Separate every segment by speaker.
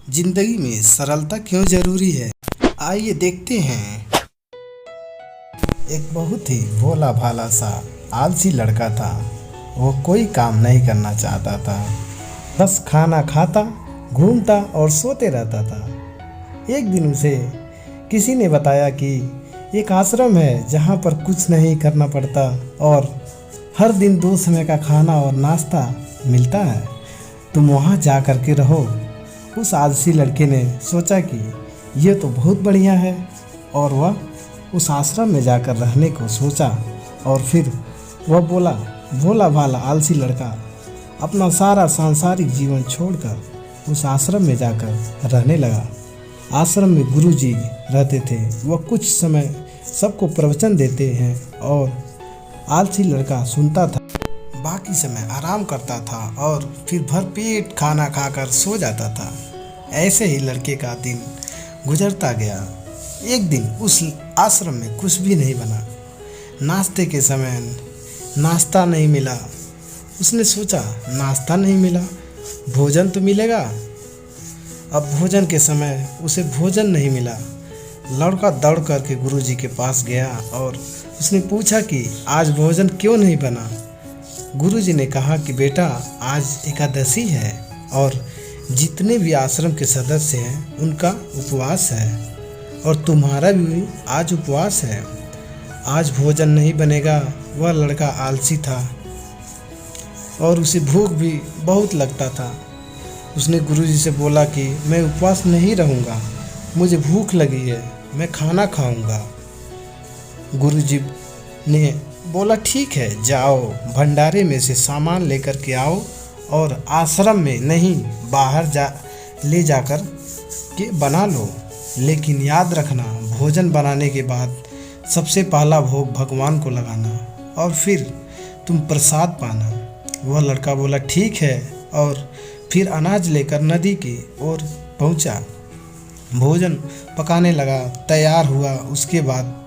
Speaker 1: जिंदगी में सरलता क्यों जरूरी है, आइए देखते हैं। एक बहुत ही भोला भाला सा आलसी लड़का था। वो कोई काम नहीं करना चाहता था, बस खाना खाता, घूमता और सोते रहता था। एक दिन उसे किसी ने बताया कि एक आश्रम है जहाँ पर कुछ नहीं करना पड़ता और हर दिन 2 समय का खाना और नाश्ता मिलता है, तुम वहाँ जा कर के रहो। उस आलसी लड़के ने सोचा कि ये तो बहुत बढ़िया है और वह उस आश्रम में जाकर रहने को सोचा। और फिर वह भोला भाला आलसी लड़का अपना सारा सांसारिक जीवन छोड़कर उस आश्रम में जाकर रहने लगा। आश्रम में गुरुजी रहते थे। वह कुछ समय सबको प्रवचन देते हैं और आलसी लड़का सुनता था, बाकी समय आराम करता था और फिर भरपेट खाना खाकर सो जाता था। ऐसे ही लड़के का दिन गुजरता गया। एक दिन उस आश्रम में कुछ भी नहीं बना। नाश्ते के समय नाश्ता नहीं मिला। उसने सोचा नाश्ता नहीं मिला, भोजन तो मिलेगा। अब भोजन के समय उसे भोजन नहीं मिला। लड़का दौड़ करके गुरुजी के पास गया और उसने पूछा कि आज भोजन क्यों नहीं बना। गुरुजी ने कहा कि बेटा, आज एकादशी है और जितने भी आश्रम के सदस्य हैं उनका उपवास है और तुम्हारा भी आज उपवास है। आज भोजन नहीं बनेगा। वह लड़का आलसी था और उसे भूख भी बहुत लगता था। उसने गुरुजी से बोला कि मैं उपवास नहीं रहूँगा, मुझे भूख लगी है, मैं खाना खाऊंगा। गुरुजी ने बोला ठीक है, जाओ भंडारे में से सामान लेकर के आओ और आश्रम में नहीं बाहर ले जाकर के बना लो, लेकिन याद रखना भोजन बनाने के बाद सबसे पहला भोग भगवान को लगाना और फिर तुम प्रसाद पाना। वह लड़का बोला ठीक है और फिर अनाज लेकर नदी की ओर पहुंचा। भोजन पकाने लगा, तैयार हुआ। उसके बाद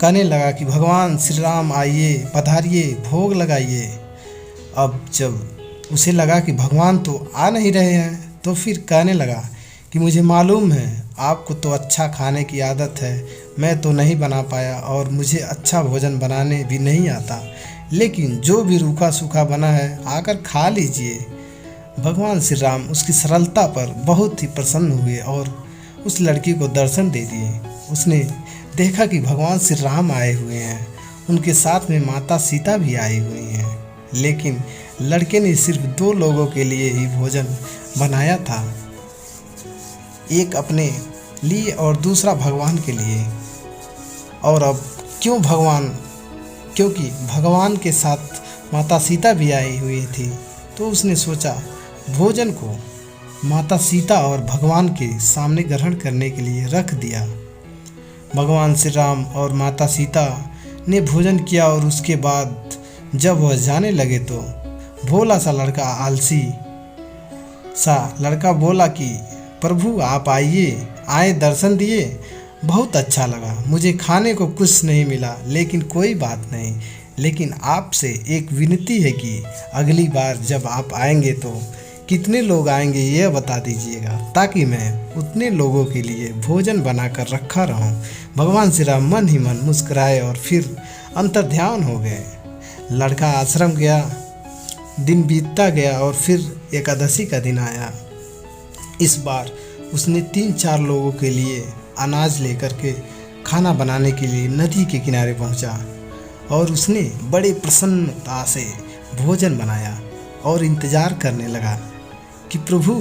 Speaker 1: कहने लगा कि भगवान श्री राम आइए, पधारिए, भोग लगाइए। अब जब उसे लगा कि भगवान तो आ नहीं रहे हैं तो फिर कहने लगा कि मुझे मालूम है आपको तो अच्छा खाने की आदत है, मैं तो नहीं बना पाया और मुझे अच्छा भोजन बनाने भी नहीं आता, लेकिन जो भी रूखा सूखा बना है आकर खा लीजिए। भगवान श्री राम उसकी सरलता पर बहुत ही प्रसन्न हुए और उस लड़की को दर्शन दे दिए। उसने देखा कि भगवान श्री राम आए हुए हैं, उनके साथ में माता सीता भी आई हुई हैं, लेकिन लड़के ने सिर्फ 2 लोगों के लिए ही भोजन बनाया था, एक अपने लिए और दूसरा भगवान के लिए। और अब क्योंकि भगवान के साथ माता सीता भी आई हुई थी, तो उसने सोचा भोजन को माता सीता और भगवान के सामने ग्रहण करने के लिए रख दिया। भगवान श्री राम और माता सीता ने भोजन किया और उसके बाद जब वह जाने लगे तो भोला सा लड़का आलसी सा लड़का बोला कि प्रभु आप आए, दर्शन दिए, बहुत अच्छा लगा। मुझे खाने को कुछ नहीं मिला, लेकिन कोई बात नहीं, लेकिन आपसे एक विनती है कि अगली बार जब आप आएंगे तो कितने लोग आएंगे यह बता दीजिएगा, ताकि मैं उतने लोगों के लिए भोजन बनाकर रखा रहूं। भगवान श्री राम मन ही मन मुस्कुराए और फिर अंतर्ध्यान हो गए। लड़का आश्रम गया, दिन बीतता गया और फिर एकादशी का दिन आया। इस बार उसने 3-4 लोगों के लिए अनाज लेकर के खाना बनाने के लिए नदी के किनारे पहुंचा और उसने बड़े प्रसन्नता से भोजन बनाया और इंतज़ार करने लगा कि प्रभु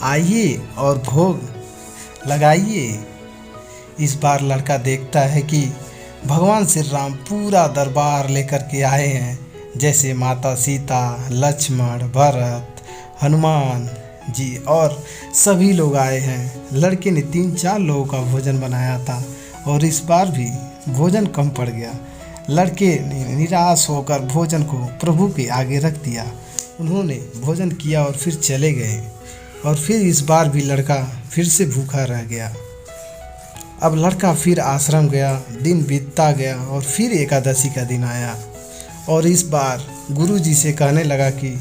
Speaker 1: आइए और भोग लगाइए। इस बार लड़का देखता है कि भगवान श्री राम पूरा दरबार लेकर के आए हैं, जैसे माता सीता, लक्ष्मण, भरत, हनुमान जी और सभी लोग आए हैं। लड़के ने 3-4 लोगों का भोजन बनाया था और इस बार भी भोजन कम पड़ गया। लड़के ने निराश होकर भोजन को प्रभु के आगे रख दिया। उन्होंने भोजन किया और फिर चले गए और फिर इस बार भी लड़का फिर से भूखा रह गया। अब लड़का फिर आश्रम गया, दिन बीतता गया और फिर एकादशी का दिन आया और इस बार गुरुजी से कहने लगा कि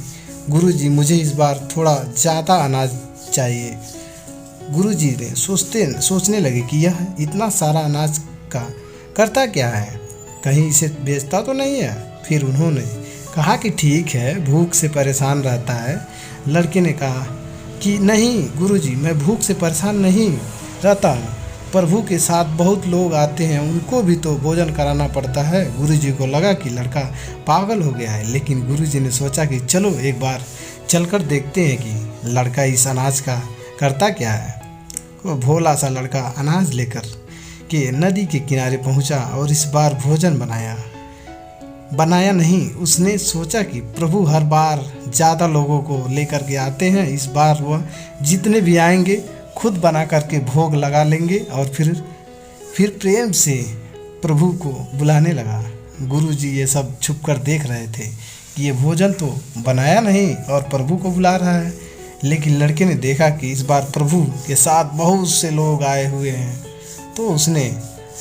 Speaker 1: गुरुजी मुझे इस बार थोड़ा ज़्यादा अनाज चाहिए गुरुजी ने सोचने लगे कि यह इतना सारा अनाज का करता क्या है, कहीं इसे बेचता तो नहीं है। फिर उन्होंने कहा कि ठीक है, भूख से परेशान रहता है। लड़के ने कहा कि नहीं गुरुजी, मैं भूख से परेशान नहीं रहता हूँ, प्रभु के साथ बहुत लोग आते हैं, उनको भी तो भोजन कराना पड़ता है। गुरुजी को लगा कि लड़का पागल हो गया है, लेकिन गुरुजी ने सोचा कि चलो एक बार चलकर देखते हैं कि लड़का इस अनाज का करता क्या है। वो भोला सा लड़का अनाज लेकर के नदी के किनारे पहुंचा और इस बार भोजन बनाया नहीं। उसने सोचा कि प्रभु हर बार ज़्यादा लोगों को लेकर के आते हैं, इस बार वह जितने भी आएंगे खुद बना करके भोग लगा लेंगे। और फिर प्रेम से प्रभु को बुलाने लगा। गुरुजी ये सब छुप कर देख रहे थे कि ये भोजन तो बनाया नहीं और प्रभु को बुला रहा है। लेकिन लड़के ने देखा कि इस बार प्रभु के साथ बहुत से लोग आए हुए हैं, तो उसने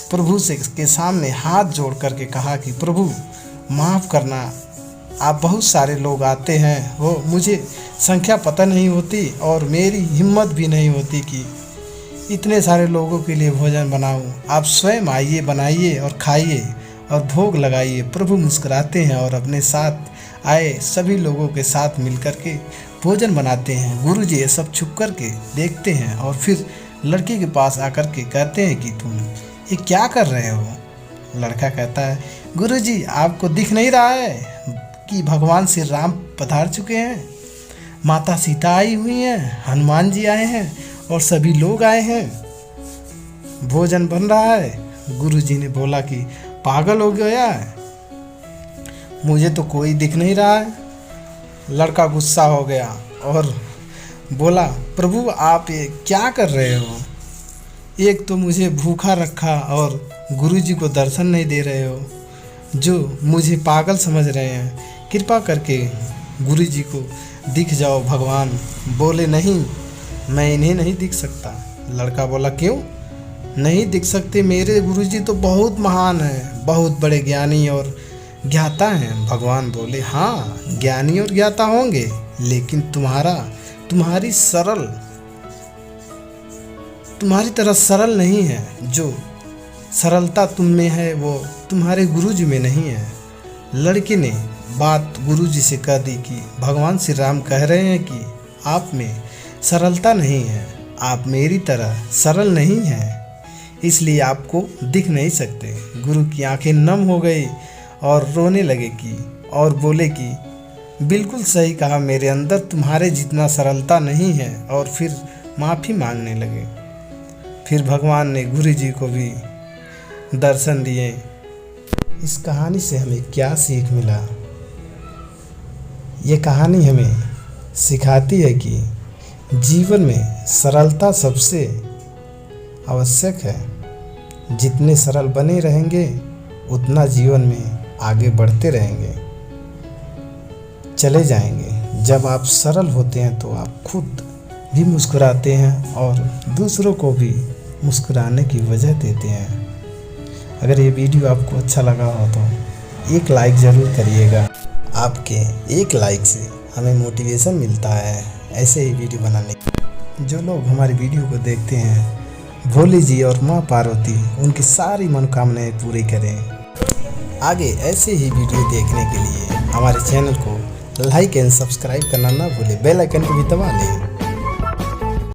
Speaker 1: प्रभु के सामने हाथ जोड़ करके कहा कि प्रभु माफ़ करना, आप बहुत सारे लोग आते हैं, वो मुझे संख्या पता नहीं होती और मेरी हिम्मत भी नहीं होती कि इतने सारे लोगों के लिए भोजन बनाऊं। आप स्वयं आइए, बनाइए और खाइए और भोग लगाइए। प्रभु मुस्कुराते हैं और अपने साथ आए सभी लोगों के साथ मिलकर के भोजन बनाते हैं। गुरुजी ये सब छुप कर के देखते हैं और फिर लड़के के पास आकर के कहते हैं कि तुम ये क्या कर रहे हो। लड़का कहता है गुरुजी, आपको दिख नहीं रहा है कि भगवान श्री राम पधार चुके हैं, माता सीता आई हुई हैं, हनुमान जी आए हैं और सभी लोग आए हैं, भोजन बन रहा है। गुरुजी ने बोला कि पागल हो गया है, मुझे तो कोई दिख नहीं रहा है। लड़का गुस्सा हो गया और बोला प्रभु आप ये क्या कर रहे हो, एक तो मुझे भूखा रखा और गुरुजी को दर्शन नहीं दे रहे हो, जो मुझे पागल समझ रहे हैं। कृपा करके गुरुजी को दिख जाओ। भगवान बोले नहीं, मैं इन्हें नहीं दिख सकता। लड़का बोला क्यों नहीं दिख सकते, मेरे गुरुजी तो बहुत महान हैं, बहुत बड़े ज्ञानी और ज्ञाता हैं। भगवान बोले हाँ, ज्ञानी और ज्ञाता होंगे, लेकिन तुम्हारी तरह सरल नहीं है। जो सरलता तुम में है वो तुम्हारे गुरुजी में नहीं है। लड़के ने बात गुरुजी से कह दी कि भगवान श्री राम कह रहे हैं कि आप में सरलता नहीं है, आप मेरी तरह सरल नहीं हैं, इसलिए आपको दिख नहीं सकते। गुरु की आंखें नम हो गई और रोने लगे और बोले कि बिल्कुल सही कहा, मेरे अंदर तुम्हारे जितना सरलता नहीं है। और फिर माफ़ी मांगने लगे। फिर भगवान ने गुरुजी को भी दर्शन दिए। इस कहानी से हमें क्या सीख मिला? ये कहानी हमें सिखाती है कि जीवन में सरलता सबसे आवश्यक है। जितने सरल बने रहेंगे उतना जीवन में आगे बढ़ते रहेंगे, चले जाएंगे। जब आप सरल होते हैं तो आप खुद भी मुस्कुराते हैं और दूसरों को भी मुस्कुराने की वजह देते हैं। अगर ये वीडियो आपको अच्छा लगा हो तो एक लाइक ज़रूर करिएगा। आपके एक लाइक से हमें मोटिवेशन मिलता है ऐसे ही वीडियो बनाने की। जो लोग हमारी वीडियो को देखते हैं, भोले जी और माँ पार्वती उनकी सारी मनोकामनाएं पूरी करें। आगे ऐसे ही वीडियो देखने के लिए हमारे चैनल को लाइक एंड सब्सक्राइब करना ना भूलें, बेल आइकन को भी दबा लें।